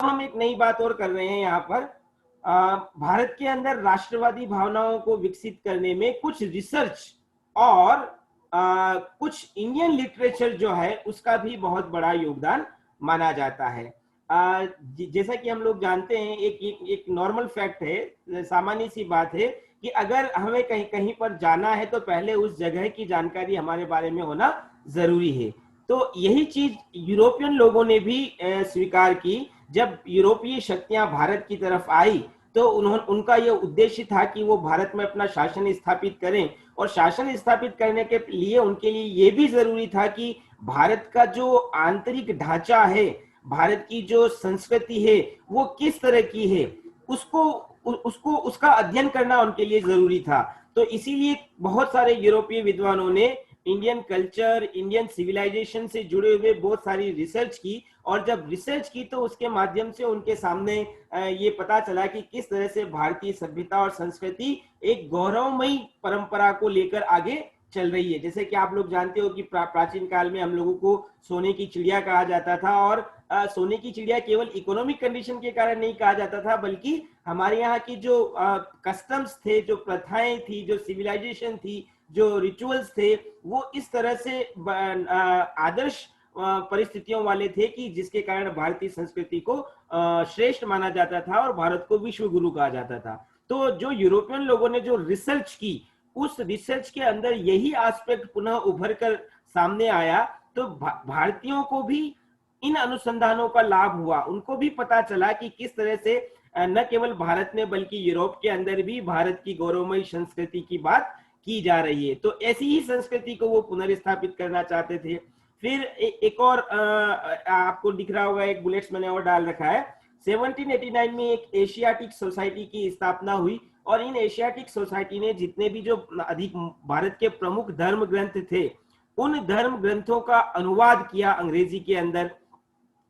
हम एक नई बात और कर रहे हैं यहाँ पर। भारत के अंदर राष्ट्रवादी भावनाओं को विकसित करने में कुछ रिसर्च और कुछ इंडियन लिटरेचर जो है उसका भी बहुत बड़ा योगदान माना जाता है। जैसा कि हम लोग जानते हैं, एक नॉर्मल फैक्ट है, सामान्य सी बात है कि अगर हमें कहीं कहीं पर जाना है तो पहले उस जगह की जानकारी हमारे बारे में होना जरूरी है। तो यही चीज यूरोपियन लोगों ने भी स्वीकार की। जब यूरोपीय शक्तियां भारत की तरफ आई तो उनका यह उद्देश्य था कि वो भारत में अपना शासन स्थापित करें, और शासन स्थापित करने के लिए उनके लिए यह भी जरूरी था कि भारत का जो आंतरिक ढांचा है, भारत की जो संस्कृति है, वो किस तरह की है, उसको उसको उसका अध्ययन करना उनके लिए जरूरी था। तो इसीलिए बहुत सारे यूरोपीय विद्वानों ने इंडियन कल्चर, इंडियन सिविलाइजेशन से जुड़े हुए बहुत सारी रिसर्च की, और जब रिसर्च की तो उसके माध्यम से उनके सामने ये पता चला कि किस तरह से भारतीय सभ्यता और संस्कृति एक गौरवमयी परंपरा को लेकर आगे चल रही है। जैसे कि आप लोग जानते हो कि प्राचीन काल में हम लोगों को सोने की चिड़िया कहा जाता था, और सोने की चिड़िया केवल इकोनॉमिक कंडीशन के कारण नहीं कहा जाता था, बल्कि हमारे यहाँ की जो कस्टम्स थे, जो प्रथाएं थी, जो सिविलाइजेशन थी, जो रिचुअल्स थे, वो इस तरह से आदर्श परिस्थितियों वाले थे कि जिसके कारण भारतीय संस्कृति को श्रेष्ठ माना जाता था और भारत को विश्व गुरु कहा जाता था। तो जो यूरोपियन लोगों ने जो रिसर्च की, उस रिसर्च के अंदर यही एस्पेक्ट पुनः उभर कर सामने आया। तो भारतीयों को भी इन अनुसंधानों का लाभ हुआ, उनको भी पता चला कि किस तरह से न केवल भारत में बल्कि यूरोप के अंदर भी भारत की गौरवमयी संस्कृति की बात की जा रही है। तो ऐसी ही संस्कृति को वो पुनर्स्थापित करना चाहते थे। फिर एक और आपको दिख रहा होगा, एक बुलेट्स मैंने और डाल रखा है। 1789 में एक एशियाटिक सोसाइटी की स्थापना हुई, और इन एशियाटिक सोसाइटी ने जितने भी जो अधिक भारत के प्रमुख धर्म ग्रंथ थे, उन धर्म ग्रंथों का अनुवाद किया अंग्रेजी के अंदर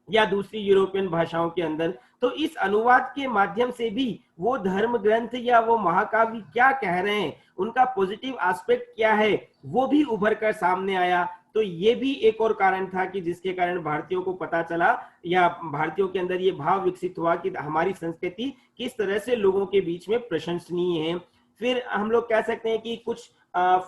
या दूसरी यूरोपियन भाषाओं के अंदर। तो इस अनुवाद के माध्यम से भी वो धर्म ग्रंथ या वो महाकाव्य क्या कह रहे हैं, उनका पॉजिटिव एस्पेक्ट क्या है, वो भी उभर कर सामने आया। तो ये भी एक और कारण था कि जिसके कारण भारतीयों को पता चला, या भारतीयों के अंदर ये भाव विकसित हुआ कि हमारी संस्कृति किस तरह से लोगों के बीच में प्रशंसनीय है। फिर हम लोग कह सकते हैं कि कुछ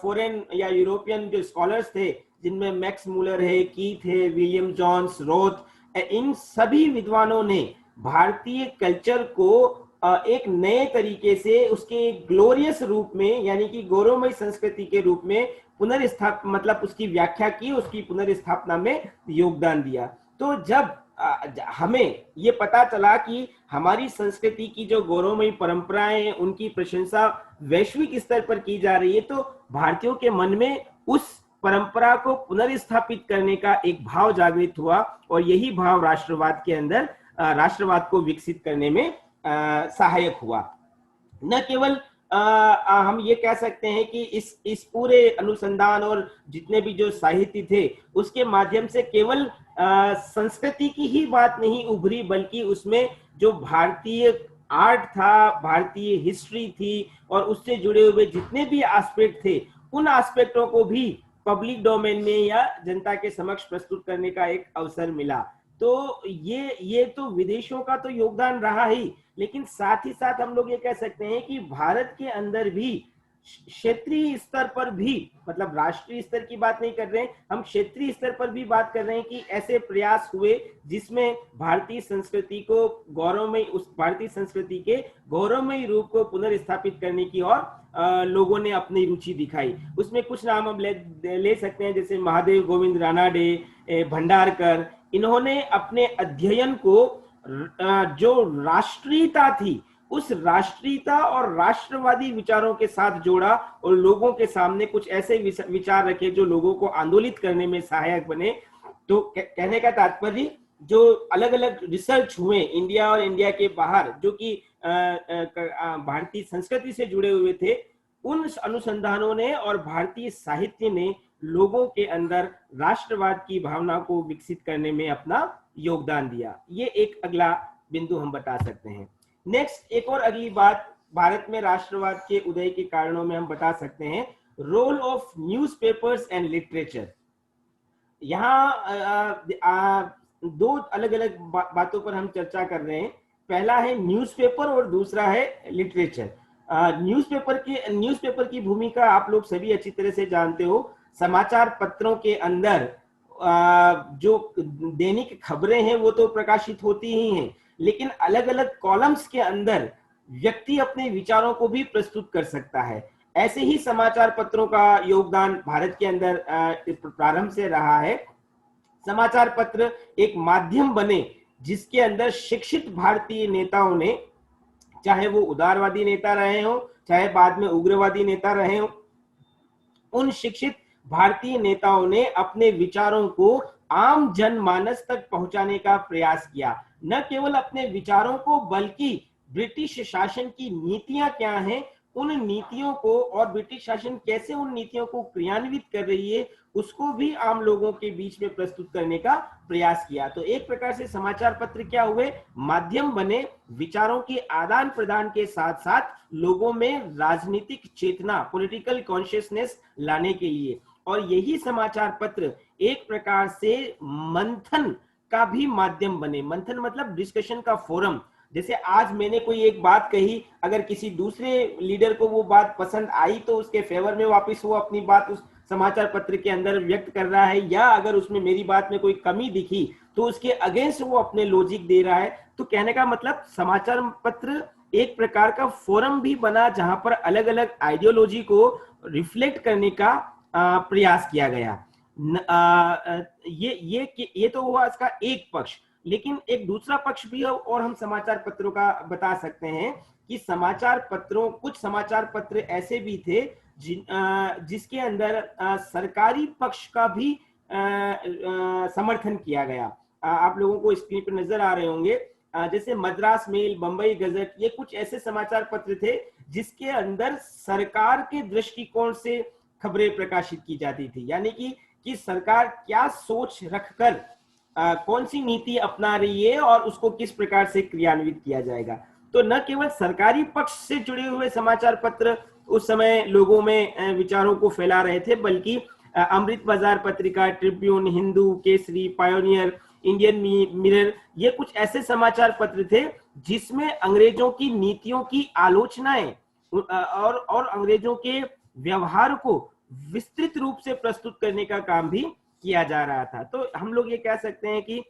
फॉरेन या यूरोपियन जो स्कॉलर्स थे, जिनमें मैक्स मूलर है, कीथ है, विलियम जॉन्स, रोथ, इन सभी विद्वानों ने भारतीय कल्चर को एक नए तरीके से उसके ग्लोरियस रूप में, यानी कि गौरवमयी संस्कृति के रूप में मतलब उसकी व्याख्या की, उसकी पुनर्स्थापना में योगदान दिया। तो जब हमें ये पता चला कि हमारी संस्कृति की जो गौरवमयी परंपराएं हैं, उनकी प्रशंसा वैश्विक स्तर पर की जा रही है, तो भारतीयों के मन में उस परंपरा को पुनर्स्थापित करने का एक भाव जागृत हुआ, और यही भाव राष्ट्रवाद के अंदर राष्ट्रवाद को विकसित करने में सहायक हुआ। न केवल हम ये कह सकते हैं कि इस पूरे अनुसंधान और जितने भी जो साहित्य थे, उसके माध्यम से केवल संस्कृति की ही बात नहीं उभरी, बल्कि उसमें जो भारतीय आर्ट था, भारतीय हिस्ट्री थी, और उससे जुड़े हुए जितने भी एस्पेक्ट थे, उन एस्पेक्टों को भी पब्लिक डोमेन में या जनता के समक्ष प्रस्तुत करने का एक अवसर मिला। तो ये तो विदेशों का तो योगदान रहा ही, लेकिन साथ ही साथ हम लोग ये कह सकते हैं कि भारत के अंदर भी क्षेत्रीय स्तर पर भी, मतलब राष्ट्रीय स्तर की बात नहीं कर रहे हैं हम, क्षेत्रीय स्तर पर भी बात कर रहे हैं कि ऐसे प्रयास हुए जिसमें भारतीय संस्कृति को गौरवमयी, उस भारतीय संस्कृति के गौरवमयी रूप को पुनर्स्थापित करने की और लोगों ने अपनी रुचि दिखाई। उसमें कुछ नाम हम ले सकते हैं, जैसे महादेव गोविंद रानाडे, भंडारकर। इन्होंने अपने अध्ययन को जो राष्ट्रीयता थी, उस राष्ट्रीयता और राष्ट्रवादी विचारों के साथ जोड़ा, और लोगों के सामने कुछ ऐसे विचार रखे जो लोगों को आंदोलित करने में सहायक बने। तो कहने का तात्पर्य, जो अलग अलग रिसर्च हुए इंडिया और इंडिया के बाहर, जो कि भारतीय संस्कृति से जुड़े हुए थे, उन अनुसंधानों ने और भारतीय साहित्य ने लोगों के अंदर राष्ट्रवाद की भावना को विकसित करने में अपना योगदान दिया। ये एक अगला बिंदु हम बता सकते हैं। नेक्स्ट, एक और अगली बात भारत में राष्ट्रवाद के उदय के कारणों में हम बता सकते हैं, role of newspapers and literature. यहाँ दो अलग अलग बातों पर हम चर्चा कर रहे हैं। पहला है, बातों पर हम चर्चा कर रहे हैं। पहला है न्यूज़पेपर और दूसरा है लिटरेचर। न्यूज़पेपर की भूमिका आप लोग सभी अच्छी तरह से जानते हो। समाचार पत्रों के अंदर जो दैनिक खबरें हैं वो तो प्रकाशित होती ही हैं, लेकिन अलग अलग कॉलम्स के अंदर व्यक्ति अपने विचारों को भी प्रस्तुत कर सकता है। ऐसे ही समाचार पत्रों का योगदान भारत के अंदर प्रारंभ से रहा है। समाचार पत्र एक माध्यम बने जिसके अंदर शिक्षित भारतीय नेताओं ने, चाहे वो उदारवादी नेता रहे हो, चाहे बाद में उग्रवादी नेता रहे हो, उन शिक्षित भारतीय नेताओं ने अपने विचारों को आम जनमानस तक पहुंचाने का प्रयास किया। न केवल अपने विचारों को, बल्कि ब्रिटिश शासन की नीतियां क्या हैं, उन नीतियों को, और ब्रिटिश शासन कैसे उन नीतियों को क्रियान्वित कर रही है, उसको भी आम लोगों के बीच में प्रस्तुत करने का प्रयास किया। तो एक प्रकार से समाचार पत्र क्या हुए, माध्यम बने विचारों के आदान प्रदान के साथ साथ लोगों में राजनीतिक चेतना, पॉलिटिकल कॉन्शियसनेस लाने के लिए। और यही समाचार पत्र एक प्रकार से मंथन का भी माध्यम बने। मंथन मतलब डिस्कशन का फोरम। जैसे आज मैंने कोई एक बात कही, अगर किसी दूसरे लीडर को वो बात पसंद आई तो उसके फेवर में वापस वो अपनी बात उस समाचार पत्र के अंदर व्यक्त कर रहा है, या अगर उसमें मेरी बात में कोई कमी दिखी तो उसके अगेंस्ट वो अपने लॉजिक दे रहा है। तो कहने का मतलब समाचार पत्र एक प्रकार का फोरम भी बना जहां पर अलग अलग आइडियोलॉजी को रिफ्लेक्ट करने का प्रयास किया गया। ये तो हुआ इसका एक पक्ष। लेकिन एक दूसरा पक्ष भी है और हम समाचार पत्रों का बता सकते हैं कि कुछ समाचार पत्र ऐसे भी थे जिसके अंदर सरकारी पक्ष का भी समर्थन किया गया। आप लोगों को स्क्रीन पर नजर आ रहे होंगे, जैसे मद्रास मेल, बंबई गजट, ये कुछ ऐसे समाचार पत्र थे जिसके अंदर सरकार के दृष्टिकोण से खबरें प्रकाशित की जाती थी। यानी कि सरकार क्या सोच रखकर कौन सी नीति अपना रही है और उसको किस प्रकार से क्रियान्वित किया जाएगा। तो न केवल सरकारी पक्ष से जुड़े हुए समाचार पत्र उस समय लोगों में विचारों को फैला रहे थे, बल्कि अमृत बाजार पत्रिका, Tribune, Hindu, Kesari, pioneer, Indian mirror, ये कुछ ऐसे समाचार पत्र थे जिसमें अंग्रेजों की नीतियों की आलोचनाएं और अंग्रेजों के व्यवहार को विस्तृत रूप से प्रस्तुत करने का काम भी किया जा रहा था। तो हम लोग ये कह सकते हैं कि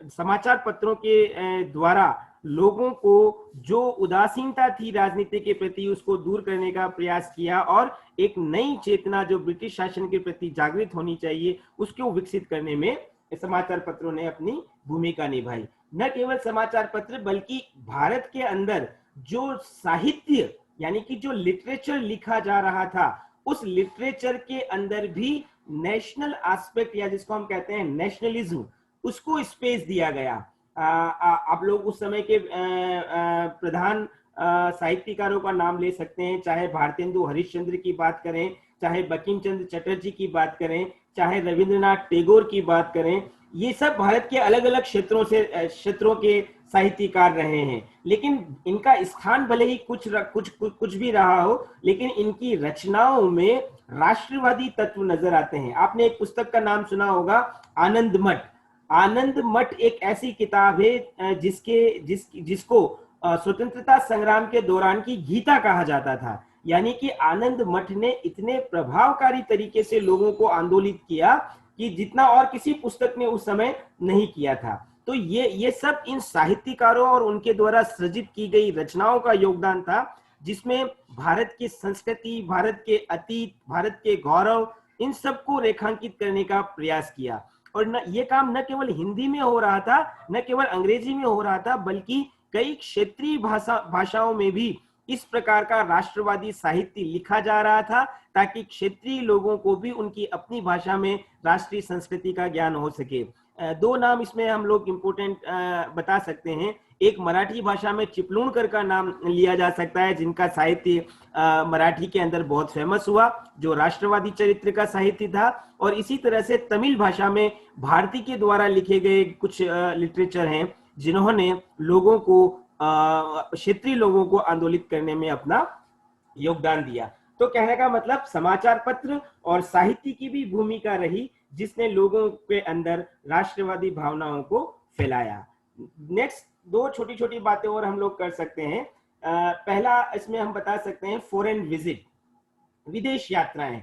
समाचार पत्रों के द्वारा लोगों को जो उदासीनता थी राजनीति के प्रति, उसको दूर करने का प्रयास किया और एक नई चेतना जो ब्रिटिश शासन के प्रति जागृत होनी चाहिए उसको विकसित करने में समाचार पत्रों ने अपनी भूमिका निभाई। न केवल समाचार पत्र, बल्कि भारत के अंदर जो साहित्य यानी कि जो लिटरेचर लिखा जा रहा था, उस लिटरेचर के अंदर भी नेशनल एस्पेक्ट, या जिसको हम कहते हैं नेशनलिज्म, उसको स्पेस दिया गया। आप लोग उस समय के प्रधान साहित्यकारों का नाम ले सकते हैं, चाहे भारतेंदु हरिश्चंद्र की बात करें, चाहे बंकिम चंद्र चटर्जी की बात करें, चाहे रविंद्रनाथ टैगोर की बात करें। ये सब भारत के अलग अलग क्षेत्रों के साहित्यकार रहे हैं, लेकिन इनका स्थान भले ही कुछ भी रहा हो, लेकिन इनकी रचनाओं में राष्ट्रवादी तत्व नजर आते हैं। आपने एक पुस्तक का नाम सुना होगा, आनंद मठ। आनंद मठ एक ऐसी किताब है जिसको स्वतंत्रता संग्राम के दौरान की गीता कहा जाता था। यानी कि आनंद मठ ने इतने प्रभावकारी तरीके से लोगों को आंदोलित किया कि जितना और किसी पुस्तक ने उस समय नहीं किया था। तो ये सब इन साहित्यकारों और उनके द्वारा सृजित की गई रचनाओं का योगदान था, जिसमें भारत की संस्कृति, भारत के अतीत, भारत के गौरव, इन सबको रेखांकित करने का प्रयास किया। और ये काम न केवल हिंदी में हो रहा था, न केवल अंग्रेजी में हो रहा था, बल्कि कई क्षेत्रीय भाषाओं में भी इस प्रकार का राष्ट्रवादी साहित्य लिखा जा रहा था, ताकि क्षेत्रीय लोगों को भी उनकी अपनी भाषा में राष्ट्रीय संस्कृति का ज्ञान हो सके। दो नाम इसमें हम लोग इम्पोर्टेंट बता सकते हैं। एक मराठी भाषा में चिपळूणकर का नाम लिया जा सकता है, जिनका साहित्य मराठी के अंदर बहुत फेमस हुआ, जो राष्ट्रवादी चरित्र का साहित्य था। और इसी तरह से तमिल भाषा में भारती के द्वारा लिखे गए कुछ लिटरेचर हैं जिन्होंने लोगों को, क्षेत्रीय लोगों को आंदोलित करने में अपना योगदान दिया। तो कहने का मतलब समाचार पत्र और साहित्य की भी भूमिका रही जिसने लोगों के अंदर राष्ट्रवादी भावनाओं को फैलाया। नेक्स्ट दो छोटी छोटी बातें और हम लोग कर सकते हैं। पहला इसमें हम बता सकते हैं फॉरेन विजिट, विदेश यात्राएं।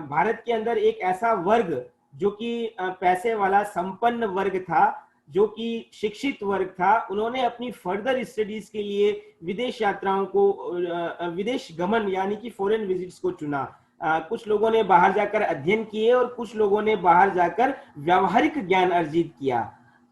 भारत के अंदर एक ऐसा वर्ग जो कि पैसे वाला संपन्न वर्ग था, जो कि शिक्षित वर्ग था, उन्होंने अपनी फर्दर स्टडीज के लिए विदेश यात्राओं को, विदेश गमन यानी कि फॉरेन विजिट्स को चुना। कुछ लोगों ने बाहर जाकर अध्ययन किए और कुछ लोगों ने बाहर जाकर व्यावहारिक ज्ञान अर्जित किया।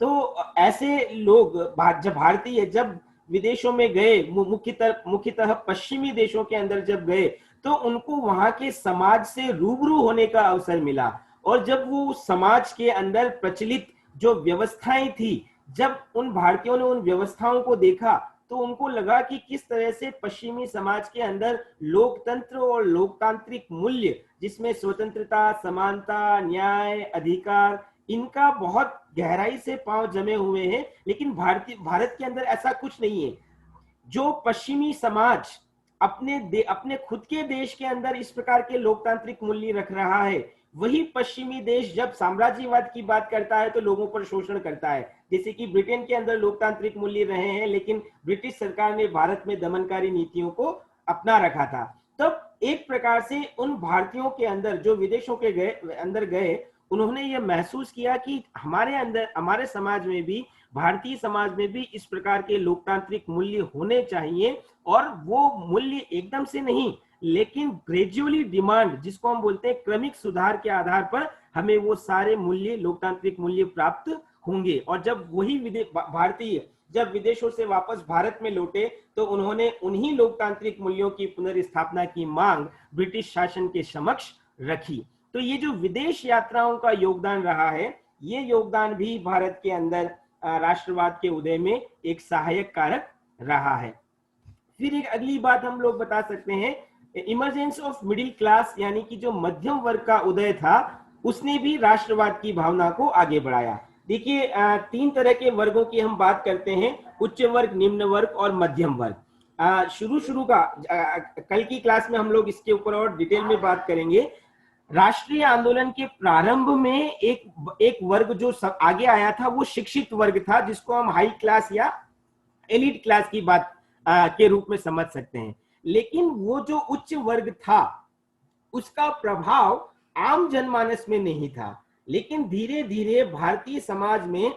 तो ऐसे लोग जब भारतीय जब विदेशों में गए, मुख्यतः पश्चिमी देशों के अंदर जब गए, तो उनको वहां के समाज से रूबरू होने का अवसर मिला। और जब वो समाज के अंदर प्रचलित जो व्यवस्थाएं थी, जब उन भारतीयों ने उन व्यवस्थाओं को देखा, तो उनको लगा कि किस तरह से पश्चिमी समाज के अंदर लोकतंत्र और लोकतांत्रिक मूल्य, जिसमें स्वतंत्रता, समानता, न्याय, अधिकार, इनका बहुत गहराई से पांव जमे हुए हैं। लेकिन भारत के अंदर ऐसा कुछ नहीं है। जो पश्चिमी समाज अपने खुद के देश के अंदर इस प्रकार के लोकतांत्रिक मूल्य रख रहा है, वही पश्चिमी देश जब साम्राज्यवाद की बात करता है तो लोगों पर शोषण करता है। जैसे कि ब्रिटेन के अंदर लोकतांत्रिक मूल्य रहे हैं, लेकिन ब्रिटिश सरकार ने भारत में दमनकारी नीतियों को अपना रखा था। तब एक प्रकार से उन भारतीयों के अंदर जो विदेशों के अंदर गए, उन्होंने ये महसूस किया कि हमारे अंदर, हमारे समाज में भी, भारतीय समाज में भी इस प्रकार के लोकतांत्रिक मूल्य होने चाहिए। और वो मूल्य एकदम से नहीं, लेकिन ग्रेजुअली डिमांड, जिसको हम बोलते हैं क्रमिक सुधार के आधार पर, हमें वो सारे मूल्य, लोकतांत्रिक मूल्य प्राप्त होंगे। और जब वही भारतीय जब विदेशों से वापस भारत में लौटे, तो उन्होंने उन्हीं लोकतांत्रिक मूल्यों की पुनर्स्थापना की मांग ब्रिटिश शासन के समक्ष रखी। तो ये जो विदेश यात्राओं का योगदान रहा है, ये योगदान भी भारत के अंदर राष्ट्रवाद के उदय में एक सहायक कारक रहा है। फिर एक अगली बात हम लोग बता सकते हैं, इमरजेंस ऑफ मिडिल क्लास, यानी कि जो मध्यम वर्ग का उदय था, उसने भी राष्ट्रवाद की भावना को आगे बढ़ाया। देखिए, तीन तरह के वर्गों की हम बात करते हैं, उच्च वर्ग, निम्न वर्ग और मध्यम वर्ग। शुरू का कल की क्लास में हम लोग इसके ऊपर और डिटेल में बात करेंगे। राष्ट्रीय आंदोलन के प्रारंभ में एक वर्ग जो आगे आया था, वो शिक्षित वर्ग था, जिसको हम हाई क्लास या एलिट क्लास की बात के रूप में समझ सकते हैं। लेकिन वो जो उच्च वर्ग था, उसका प्रभाव आम जनमानस में नहीं था। लेकिन धीरे धीरे भारतीय समाज में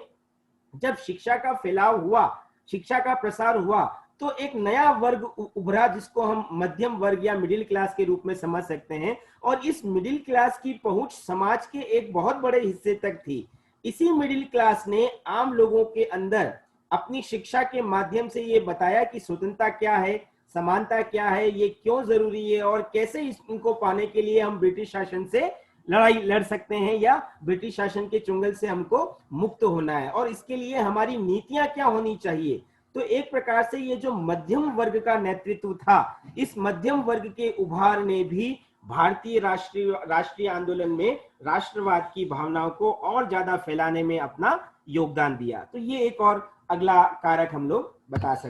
जब शिक्षा का फैलाव हुआ, शिक्षा का प्रसार हुआ, तो एक नया वर्ग उभरा, जिसको हम मध्यम वर्ग या मिडिल क्लास के रूप में समझ सकते हैं। और इस मिडिल क्लास की पहुंच समाज के एक बहुत बड़े हिस्से तक थी। इसी मिडिल क्लास ने आम लोगों के अंदर अपनी शिक्षा के माध्यम से ये बताया कि स्वतंत्रता क्या है, समानता क्या है, ये क्यों जरूरी है, और कैसे इनको पाने के लिए हम ब्रिटिश शासन से लड़ाई लड़ सकते हैं, या ब्रिटिश शासन के चुंगल से हमको मुक्त होना है, और इसके लिए हमारी नीतियां क्या होनी चाहिए। तो एक प्रकार से ये जो मध्यम वर्ग का नेतृत्व था, इस मध्यम वर्ग के उभार ने भी भारतीय राष्ट्रीय आंदोलन में राष्ट्रवाद की भावनाओं को और ज्यादा फैलाने में अपना योगदान दिया। तो ये एक और अगला कारक हम लोग बता सकते हैं।